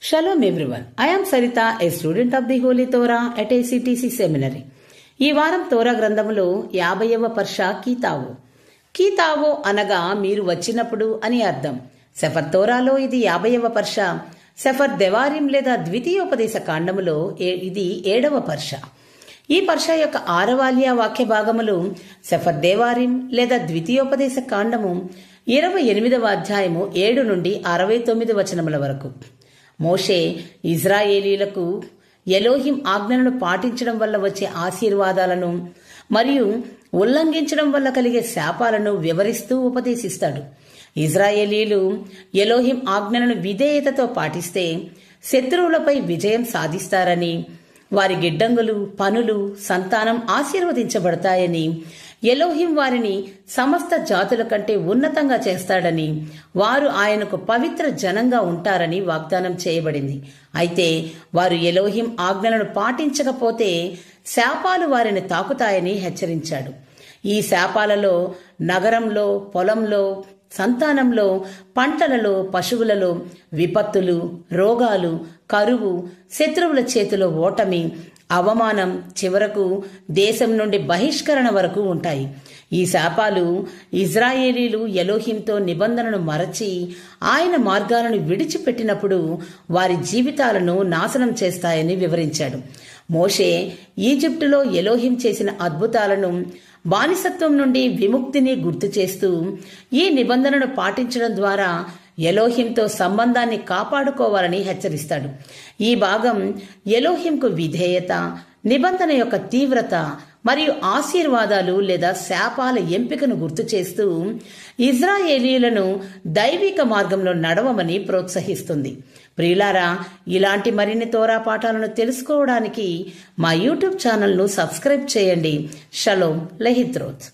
Shalom everyone. I am Sarita, a student of the Holy Torah at ACTC Seminary. ఈ వారం తోరా గ్రంథములో 50వ పర్ష కీతావో. కీతావో అనగా మీరు వచ్చినప్పుడు అని అర్థం. సెఫర్ తోరాలో ఇది 50వ పర్ష. సెఫర్ దెవారిం లేదా ద్వితీయోపదేశ కాండములో ఇది 7వ పర్ష. ఈ పర్ష యొక్క 6వ వాక్య భాగములు సెఫర్ దేవారిం లేదా ద్వితీయోపదేశ కాండము 28వ అధ్యాయము 7 నుండి 69 వచనముల వరకు. మోషే ఇజ్రాయేలీలకు ఎలోహిం ఆజ్ఞలను పాటించడం వల్ల వచ్చే ఆశీర్వాదాలను మరియు ఉల్లంఘించడం వల్ల కలిగే శాపాలను వివరిస్తూ ఉపదేశిస్తాడు. ఇజ్రాయేలీలు ఎలోహిం ఆజ్ఞలను విధేయతతో పాటిస్తే శత్రువులపై విజయం సాధిస్తారని, వారి గిడ్డంగులు, పనులు, సంతానం ఆశీర్వదించబడతాయని, ఎలోహిం వారిని సమస్త జాతుల కంటే ఉన్నతంగా చేస్తాడని, వారు ఆయనకు పవిత్ర జనంగా ఉంటారని వాగ్దానం చేయబడింది. అయితే వారు ఎలోహిం ఆజ్ఞలను పాటించకపోతే శాపాలు వారిని తాకుతాయని హెచ్చరించాడు. ఈ శాపాలలో నగరంలో, పొలంలో, సంతానంలో, పంటలలో, పశువులలో విపత్తులు, రోగాలు, కరువు, శత్రువుల చేతిలో ఓటమి, అవమానం, చివరకు దేశం నుండి బహిష్కరణ వరకు ఉంటాయి. ఈ శాపాలు ఇజ్రాయేలీలు ఎలోహింతో నిబంధనను మరచి ఆయన మార్గాలను విడిచిపెట్టినప్పుడు వారి జీవితాలను నాశనం చేస్తాయని వివరించాడు. మోషే ఈజిప్టులో ఎలోహిం చేసిన అద్భుతాలను, బానిసత్వం నుండి విముక్తిని గుర్తు చేస్తూ ఈ నిబంధనను పాటించడం ద్వారా ఎలోహింతో సంబంధాన్ని కాపాడుకోవాలని హెచ్చరిస్తాడు. ఈ భాగం ఎలోహింకు విధేయత, నిబంధన యొక్క తీవ్రత మరియు ఆశీర్వాదాలు లేదా శాపాల ఎంపికను గుర్తు చేస్తూ ఇజ్రాయేలీలను దైవిక మార్గంలో నడవమని ప్రోత్సహిస్తుంది. ప్రియులారా, ఇలాంటి మరిన్ని తోరా పాఠాలను తెలుసుకోవడానికి మా యూట్యూబ్ ఛానల్ను సబ్స్క్రైబ్ చేయండి. షలోమ్ లెహిత్రోత్.